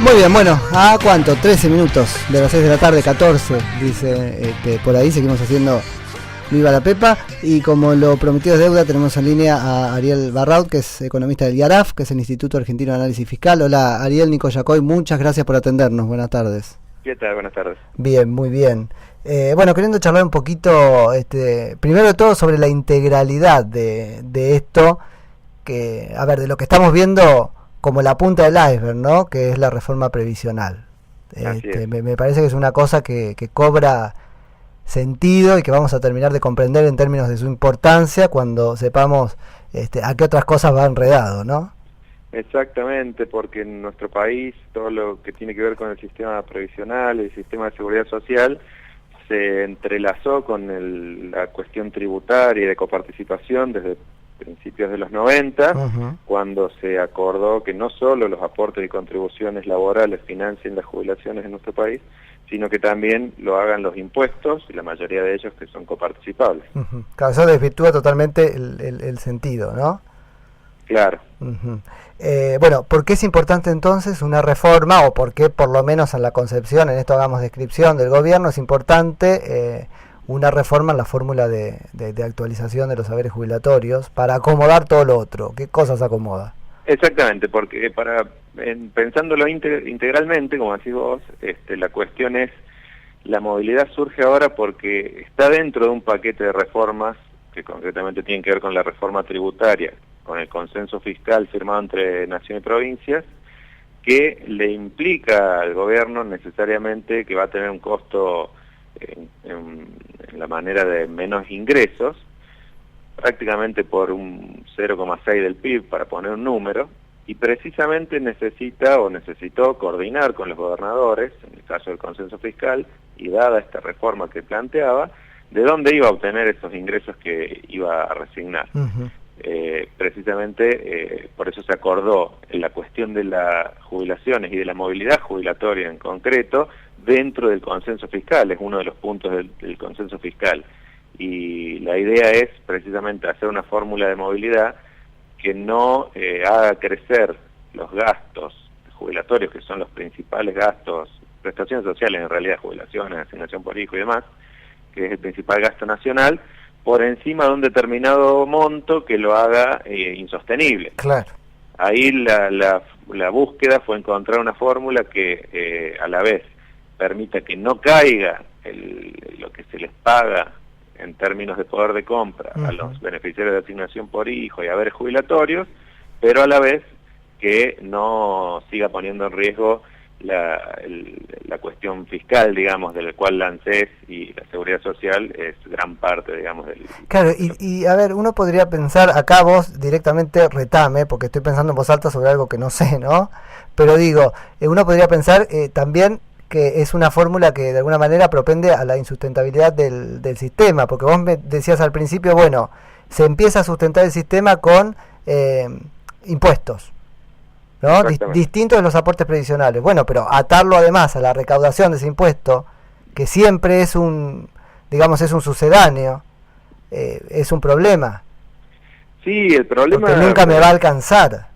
Muy bien, bueno, ¿a cuánto? 13 minutos de las 6 de la tarde, 14, dice por ahí, seguimos haciendo Viva la Pepa, y como lo prometido es deuda, tenemos en línea a Ariel Barraud, que es economista del IARAF, que es el Instituto Argentino de Análisis Fiscal. Hola Ariel, Nico Yacoy, muchas gracias por atendernos, buenas tardes. ¿Qué tal? Buenas tardes. Bien, muy bien. Bueno, queriendo charlar un poquito, primero de todo sobre la integralidad de esto, que, a ver, de lo que estamos viendo como la punta del iceberg, ¿no? Que es la reforma previsional. Me parece que es una cosa que cobra sentido y que vamos a terminar de comprender en términos de su importancia cuando sepamos a qué otras cosas va enredado, ¿no? Exactamente, porque en nuestro país todo lo que tiene que ver con el sistema previsional, el sistema de seguridad social, se entrelazó con la cuestión tributaria y de coparticipación desde principios de los 90, cuando se acordó que no solo los aportes y contribuciones laborales financien las jubilaciones en nuestro país, sino que también lo hagan los impuestos, y la mayoría de ellos que son coparticipables. Claro, eso desvirtúa totalmente el sentido, ¿no? Claro. Bueno, ¿por qué es importante entonces una reforma, o por qué, por lo menos en la concepción, en esto hagamos descripción del gobierno, es importante una reforma en la fórmula de actualización de los saberes jubilatorios para acomodar todo lo otro? ¿Qué cosas acomoda? Exactamente, porque pensándolo integralmente, como decís vos, la cuestión es, la movilidad surge ahora porque está dentro de un paquete de reformas que concretamente tienen que ver con la reforma tributaria, con el consenso fiscal firmado entre nación y provincias, que le implica al gobierno necesariamente que va a tener un costo en la manera de menos ingresos, prácticamente por un 0,6 del PIB, para poner un número, y precisamente necesitó coordinar con los gobernadores, en el caso del consenso fiscal, y dada esta reforma que planteaba, de dónde iba a obtener esos ingresos que iba a resignar. Precisamente por eso se acordó en la cuestión de las jubilaciones y de la movilidad jubilatoria en concreto dentro del consenso fiscal, es uno de los puntos del consenso fiscal, y la idea es precisamente hacer una fórmula de movilidad que no haga crecer los gastos jubilatorios, que son los principales gastos, prestaciones sociales en realidad, jubilaciones, asignación por hijo y demás, que es el principal gasto nacional, por encima de un determinado monto que lo haga insostenible. Claro. Ahí la búsqueda fue encontrar una fórmula que a la vez permita que no caiga lo que se les paga en términos de poder de compra a los beneficiarios de asignación por hijo y haberes jubilatorios, pero a la vez que no siga poniendo en riesgo la cuestión fiscal, digamos, de la cual la ANSES y la Seguridad Social es gran parte, digamos, del... Claro, y a ver, uno podría pensar, acá vos directamente retame, porque estoy pensando en voz alta sobre algo que no sé, ¿no? Pero digo, uno podría pensar también que es una fórmula que de alguna manera propende a la insustentabilidad del sistema, porque vos me decías al principio, bueno, se empieza a sustentar el sistema con impuestos, ¿no? Distintos de los aportes previsionales. Bueno, pero atarlo además a la recaudación de ese impuesto, que siempre es un sucedáneo, es un problema. Sí, el problema... Porque nunca me va a alcanzar.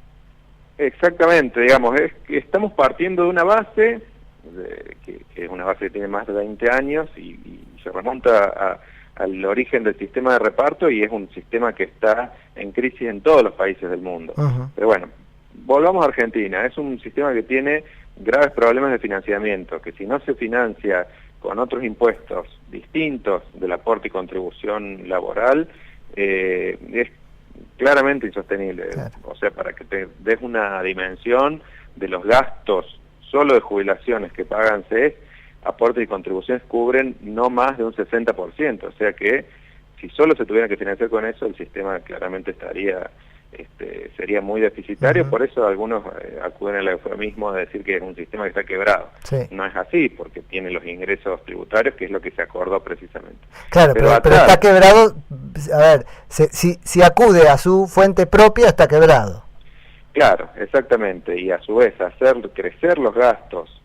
Exactamente, digamos, es que estamos partiendo de una base, que es una base que tiene más de 20 años y se remonta al origen del sistema de reparto, y es un sistema que está en crisis en todos los países del mundo. Pero bueno, volvamos a Argentina. Es un sistema que tiene graves problemas de financiamiento, que si no se financia con otros impuestos distintos del aporte y contribución laboral, es claramente insostenible. Claro. O sea, para que te des una dimensión de los gastos solo de jubilaciones que pagan CES, aportes y contribuciones cubren no más de un 60%, o sea que si solo se tuviera que financiar con eso, el sistema claramente sería muy deficitario. Por eso algunos acuden al eufemismo de decir que es un sistema que está quebrado. Sí. No es así, porque tiene los ingresos tributarios, que es lo que se acordó precisamente. Claro, pero está quebrado, a ver, si acude a su fuente propia, está quebrado. Claro, exactamente, y a su vez hacer crecer los gastos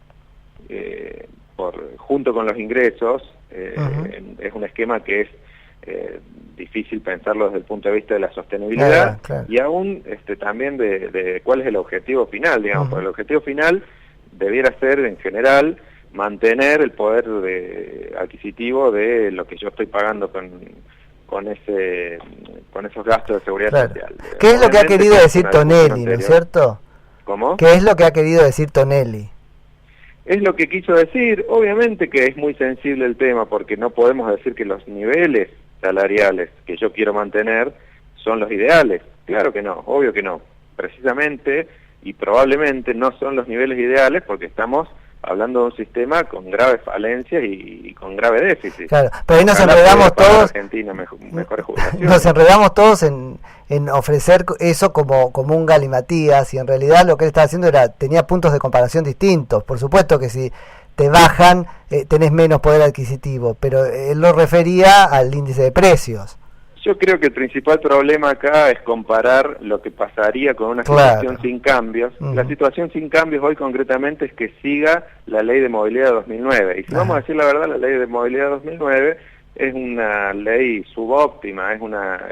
junto con los ingresos es un esquema que es difícil pensarlo desde el punto de vista de la sostenibilidad, y aún también de cuál es el objetivo final, digamos, porque el objetivo final debiera ser en general mantener el poder adquisitivo de lo que yo estoy pagando con esos gastos de seguridad social. ¿Qué es lo que ha querido decir Tonelli, no es cierto? ¿Cómo? ¿Qué es lo que ha querido decir Tonelli? Es lo que quiso decir. Obviamente que es muy sensible el tema, porque no podemos decir que los niveles salariales que yo quiero mantener son los ideales. Claro que no, obvio que no. Precisamente y probablemente no son los niveles ideales porque estamos hablando de un sistema con graves falencias y con grave déficit. Claro, pero ahí nos enredamos todos. Argentina mejores jubilaciones. Nos enredamos todos en ofrecer eso como un galimatías, y en realidad lo que él estaba haciendo tenía puntos de comparación distintos. Por supuesto que si te bajan, tenés menos poder adquisitivo, pero él lo refería al índice de precios. Yo creo que el principal problema acá es comparar lo que pasaría con una situación sin cambios. La situación sin cambios hoy concretamente es que siga la Ley de Movilidad de 2009. Y si vamos a decir la verdad, la Ley de Movilidad de 2009 es una ley subóptima, es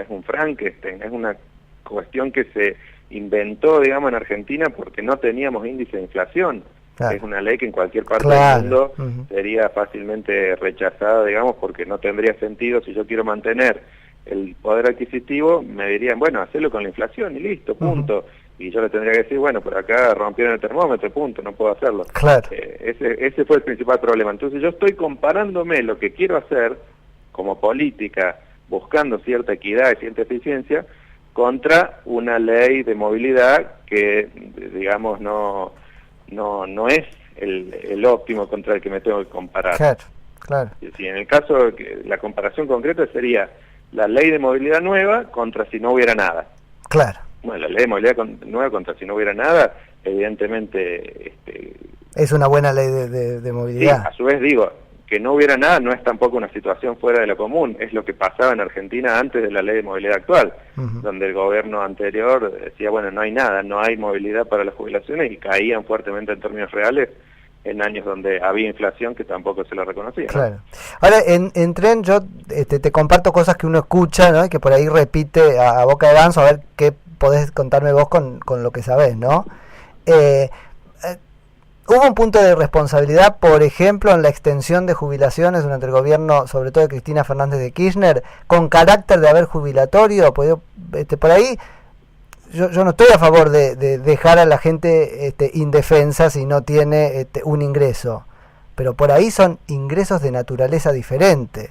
un Frankenstein, es una cuestión que se inventó, digamos, en Argentina porque no teníamos índice de inflación. Es una ley que en cualquier parte del mundo sería fácilmente rechazada, digamos, porque no tendría sentido. Si yo quiero mantener el poder adquisitivo, me dirían, bueno, hacerlo con la inflación y listo, punto. Y yo le tendría que decir, bueno, por acá rompieron el termómetro, punto, no puedo hacerlo. Claro. Ese fue el principal problema. Entonces yo estoy comparándome lo que quiero hacer como política, buscando cierta equidad y cierta eficiencia, contra una ley de movilidad que, digamos, no es el óptimo contra el que me tengo que comparar. Claro, claro. Si en el caso, la comparación concreta sería la ley de movilidad nueva contra si no hubiera nada. Claro. Bueno, la ley de movilidad nueva contra si no hubiera nada, evidentemente... es una buena ley de movilidad. Sí, a su vez digo, que no hubiera nada no es tampoco una situación fuera de lo común, es lo que pasaba en Argentina antes de la ley de movilidad actual, donde el gobierno anterior decía, bueno, no hay nada, no hay movilidad para las jubilaciones, y caían fuertemente en términos reales en años donde había inflación que tampoco se la reconocía, ¿no? Claro. Ahora, en Tren yo te comparto cosas que uno escucha, ¿no? Y que por ahí repite a boca de ganso, a ver qué podés contarme vos con lo que sabés, ¿no? Hubo un punto de responsabilidad, por ejemplo, en la extensión de jubilaciones durante el gobierno, sobre todo de Cristina Fernández de Kirchner, con carácter de haber jubilatorio. Por ahí yo no estoy a favor de dejar a la gente indefensa si no tiene un ingreso, pero por ahí son ingresos de naturaleza diferente,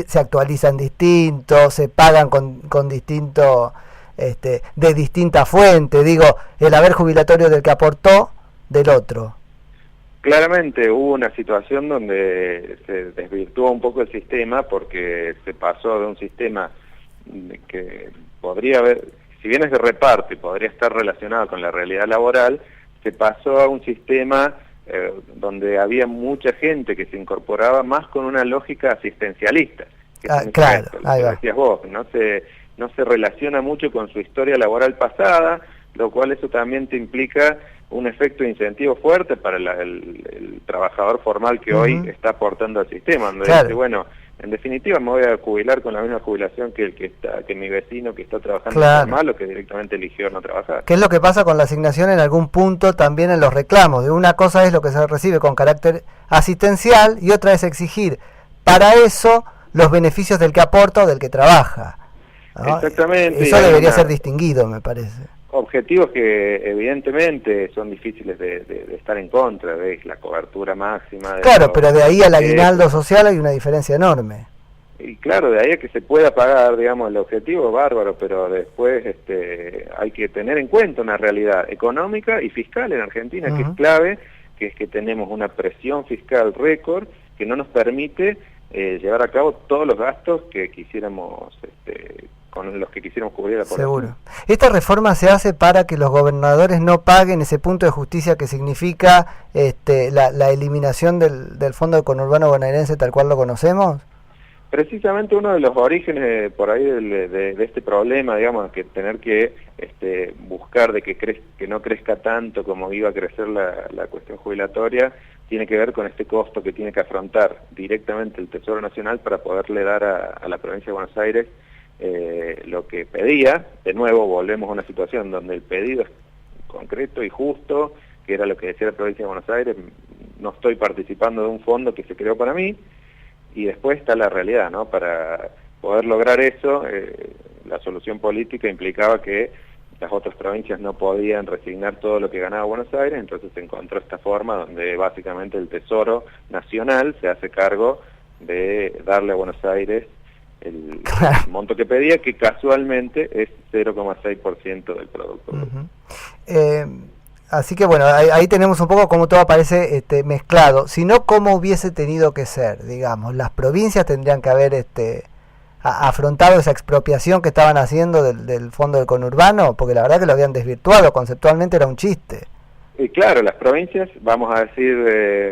se actualizan distintos, se pagan con distinto, de distinta fuente, digo, el haber jubilatorio del que aportó, del otro. Claramente hubo una situación donde se desvirtuó un poco el sistema, porque se pasó de un sistema que podría haber, si bien es de reparto y podría estar relacionado con la realidad laboral, se pasó a un sistema donde había mucha gente que se incorporaba más con una lógica asistencialista. Claro, lo que decías vos, no se relaciona mucho con su historia laboral pasada, lo cual eso también te implica un efecto de incentivo fuerte para el trabajador formal que hoy está aportando al sistema, donde dice, bueno, en definitiva me voy a jubilar con la misma jubilación que mi vecino que está trabajando formal o que directamente eligió no trabajar. ¿Qué es lo que pasa con la asignación en algún punto también en los reclamos? De una cosa es lo que se recibe con carácter asistencial y otra es exigir para eso los beneficios del que aporta o del que trabaja, ¿no? Exactamente. Eso debería ser distinguido, me parece. Objetivos que evidentemente son difíciles de estar en contra, de la cobertura máxima. Claro, pero de ahí al aguinaldo social hay una diferencia enorme. Y claro, de ahí a que se pueda pagar, digamos, el objetivo, bárbaro, pero después hay que tener en cuenta una realidad económica y fiscal en Argentina que es clave, que es que tenemos una presión fiscal récord que no nos permite llevar a cabo todos los gastos que quisiéramos con los que quisiéramos cubrir la población. Seguro. Esta reforma se hace para que los gobernadores no paguen ese punto de justicia que significa la eliminación del Fondo de Conurbano Bonaerense tal cual lo conocemos. Precisamente uno de los orígenes por ahí de este problema, digamos, que tener que buscar de que no crezca tanto como iba a crecer la cuestión jubilatoria, tiene que ver con este costo que tiene que afrontar directamente el Tesoro Nacional para poderle dar a la provincia de Buenos Aires lo que pedía. De nuevo volvemos a una situación donde el pedido es concreto y justo, que era lo que decía la provincia de Buenos Aires, no estoy participando de un fondo que se creó para mí, y después está la realidad, ¿no? Para poder lograr eso, la solución política implicaba que las otras provincias no podían resignar todo lo que ganaba Buenos Aires, entonces se encontró esta forma donde básicamente el Tesoro Nacional se hace cargo de darle a Buenos Aires el monto que pedía, que casualmente es 0,6% del Producto Bruto. Así que bueno, ahí tenemos un poco cómo todo aparece mezclado. Si no, ¿cómo hubiese tenido que ser? Digamos, las provincias tendrían que haber afrontado esa expropiación que estaban haciendo del fondo del conurbano, porque la verdad que lo habían desvirtuado, conceptualmente era un chiste. Y claro, las provincias, vamos a decir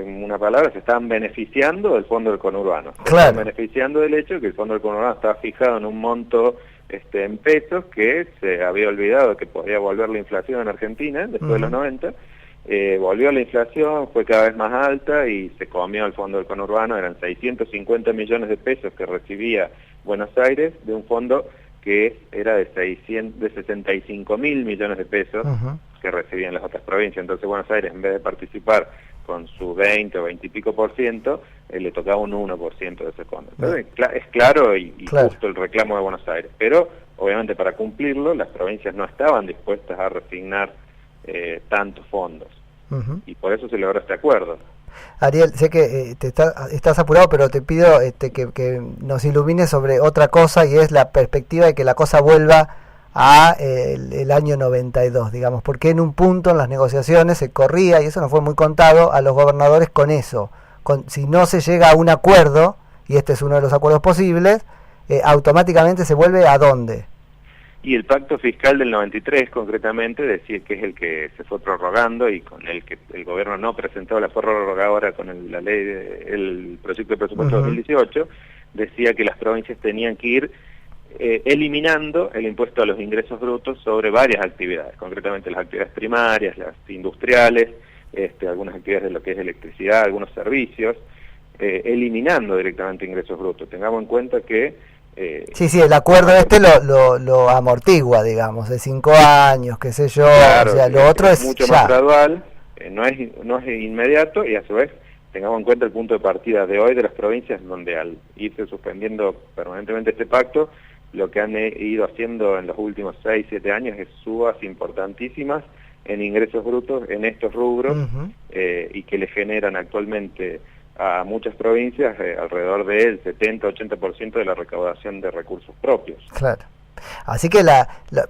una palabra, se estaban beneficiando del fondo del conurbano. Se estaban beneficiando del hecho de que el fondo del conurbano estaba fijado en un monto en pesos, que se había olvidado que podía volver la inflación en Argentina después de los 90. Volvió la inflación, fue cada vez más alta y se comió el fondo del conurbano. Eran 650 millones de pesos que recibía Buenos Aires de un fondo que era de 65 mil millones de pesos que recibían las otras provincias. Entonces Buenos Aires, en vez de participar con su 20 o 20 y pico por ciento, le tocaba un 1% de ese fondo. Entonces es claro y justo el reclamo de Buenos Aires, pero obviamente para cumplirlo las provincias no estaban dispuestas a resignar tantos fondos, y por eso se logró este acuerdo. Ariel, sé que estás apurado, pero te pido que nos ilumines sobre otra cosa, y es la perspectiva de que la cosa vuelva a el año 92, digamos, porque en un punto en las negociaciones se corría, y eso no fue muy contado, a los gobernadores con eso. Si no se llega a un acuerdo, y este es uno de los acuerdos posibles, automáticamente se vuelve ¿a dónde? Y el pacto fiscal del 93, concretamente, decir que es el que se fue prorrogando y con el que el gobierno no presentó la prórroga ahora con la ley, el proyecto de presupuesto 2018, decía que las provincias tenían que ir eliminando el impuesto a los ingresos brutos sobre varias actividades, concretamente las actividades primarias, las industriales, algunas actividades de lo que es electricidad, algunos servicios, eliminando directamente ingresos brutos. Tengamos en cuenta que sí, el acuerdo lo amortigua, digamos, de 5 años, qué sé yo, claro, o sea, lo otro es mucho más gradual, no es inmediato, y a su vez tengamos en cuenta el punto de partida de hoy de las provincias, donde al irse suspendiendo permanentemente este pacto, lo que han ido haciendo en los últimos 6, 7 años es subas importantísimas en ingresos brutos en estos rubros, y que le generan actualmente a muchas provincias alrededor del 70-80% de la recaudación de recursos propios. Claro. Así que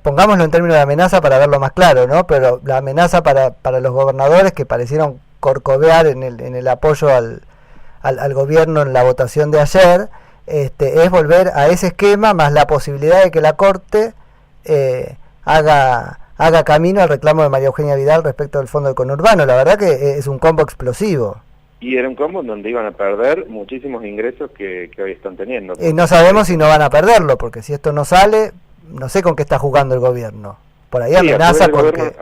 pongámoslo en términos de amenaza para verlo más claro, ¿no? Pero la amenaza para los gobernadores que parecieron corcovear en el apoyo al gobierno en la votación de ayer, es volver a ese esquema, más la posibilidad de que la Corte haga camino al reclamo de María Eugenia Vidal respecto del fondo del conurbano. La verdad que es un combo explosivo. Y era un combo donde iban a perder muchísimos ingresos que hoy están teniendo. No sabemos si no van a perderlo, porque si esto no sale, no sé con qué está jugando el gobierno. Por ahí amenaza porque...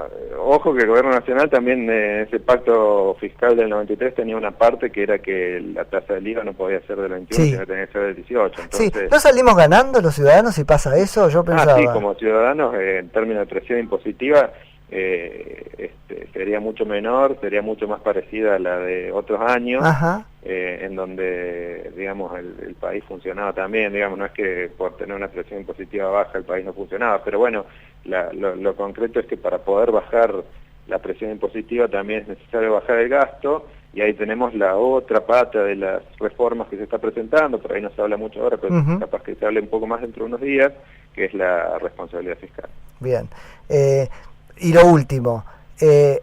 Ojo que el gobierno nacional también, ese pacto fiscal del 93 tenía una parte que era que la tasa del IVA no podía ser del 21, sino que tenía que ser del 18. Entonces, sí, ¿no salimos ganando los ciudadanos si pasa eso? Yo pensaba... sí, como ciudadanos, en términos de presión impositiva, sería mucho menor, sería mucho más parecida a la de otros años, en donde, digamos, el país funcionaba también, digamos, no es que por tener una presión impositiva baja el país no funcionaba, pero bueno, lo concreto es que para poder bajar la presión impositiva también es necesario bajar el gasto, y ahí tenemos la otra pata de las reformas que se está presentando, por ahí no se habla mucho ahora, pero capaz que se hable un poco más dentro de unos días, que es la responsabilidad fiscal. Bien. Y lo último,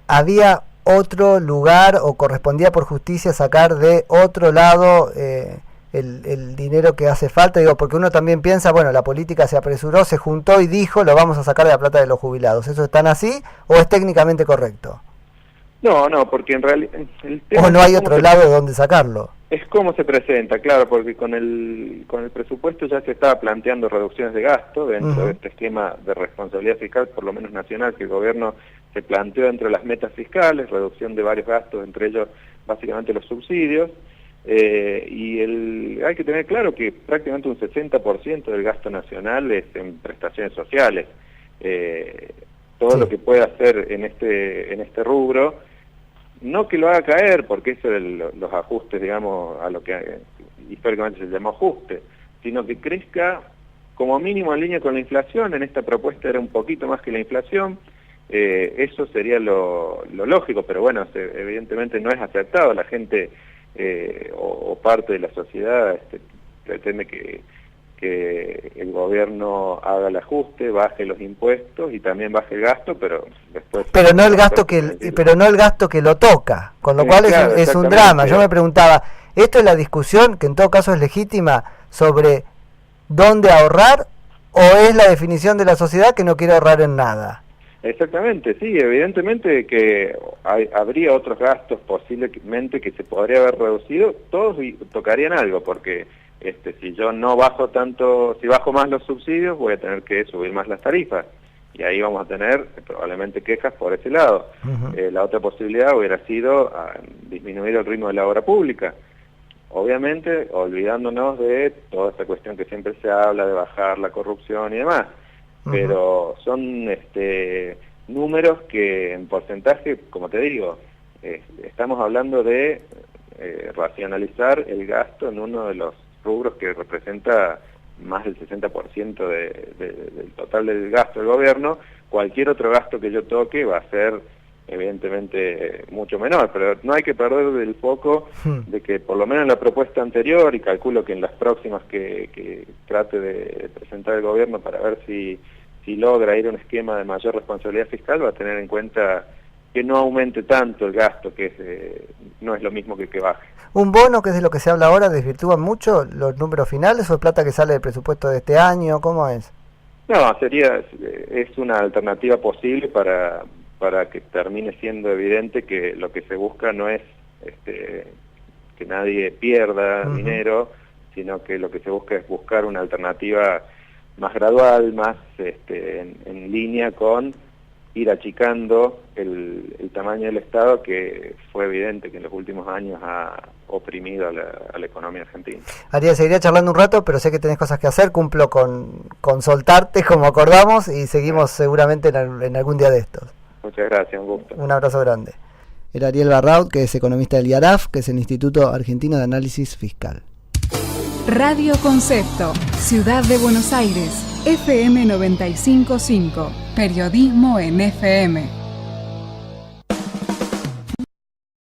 ¿había otro lugar o correspondía por justicia sacar de otro lado el dinero que hace falta? Digo, porque uno también piensa, bueno, la política se apresuró, se juntó y dijo, lo vamos a sacar de la plata de los jubilados. ¿Eso es tan así o es técnicamente correcto? No, porque en realidad... ¿O no hay otro lado de donde sacarlo? Es cómo se presenta, claro, porque con el presupuesto ya se estaba planteando reducciones de gasto dentro de este esquema de responsabilidad fiscal, por lo menos nacional, que el gobierno se planteó dentro de las metas fiscales, reducción de varios gastos, entre ellos básicamente los subsidios, y hay que tener claro que prácticamente un 60% del gasto nacional es en prestaciones sociales. Todo lo que pueda hacer en este rubro no que lo haga caer, porque eso es los ajustes, digamos, a lo que históricamente se llamó ajuste, sino que crezca como mínimo en línea con la inflación. En esta propuesta era un poquito más que la inflación, eso sería lo lógico, pero bueno, evidentemente no es aceptado. La gente o parte de la sociedad pretende que el gobierno haga el ajuste, baje los impuestos y también baje el gasto, pero después... Pero no el gasto que lo toca, con lo cual claro, es un drama. Yo me preguntaba, ¿esto es la discusión, que en todo caso es legítima, sobre dónde ahorrar, o es la definición de la sociedad que no quiere ahorrar en nada? Exactamente, sí, evidentemente que habría otros gastos posiblemente que se podría haber reducido, todos tocarían algo, porque si yo no bajo tanto, si bajo más los subsidios, voy a tener que subir más las tarifas, y ahí vamos a tener probablemente quejas por ese lado. La otra posibilidad hubiera sido disminuir el ritmo de la obra pública, obviamente olvidándonos de toda esta cuestión que siempre se habla de bajar la corrupción y demás, pero son números que en porcentaje, como te digo, estamos hablando de racionalizar el gasto en uno de los rubros que representa más del 60% del total del gasto del gobierno. Cualquier otro gasto que yo toque va a ser evidentemente mucho menor, pero no hay que perder del foco de que por lo menos en la propuesta anterior, y calculo que en las próximas que trate de presentar el gobierno para ver si logra ir a un esquema de mayor responsabilidad fiscal, va a tener en cuenta que no aumente tanto el gasto, que no es lo mismo que baje. ¿Un bono, que es de lo que se habla ahora, desvirtúa mucho los números finales, o es plata que sale del presupuesto de este año? ¿Cómo es? No, es una alternativa posible para que termine siendo evidente que lo que se busca no es que nadie pierda dinero, sino que lo que se busca es buscar una alternativa más gradual, más en línea con ir achicando el tamaño del Estado, que fue evidente que en los últimos años ha oprimido a la economía argentina. Ariel, seguiría charlando un rato, pero sé que tenés cosas que hacer. Cumplo con soltarte como acordamos, y seguimos seguramente en algún día de estos. Muchas gracias, un gusto. Un abrazo grande. Era Ariel Barraud, que es economista del IARAF, que es el Instituto Argentino de Análisis Fiscal. Radio Concepto, Ciudad de Buenos Aires, FM 95.5, periodismo en FM.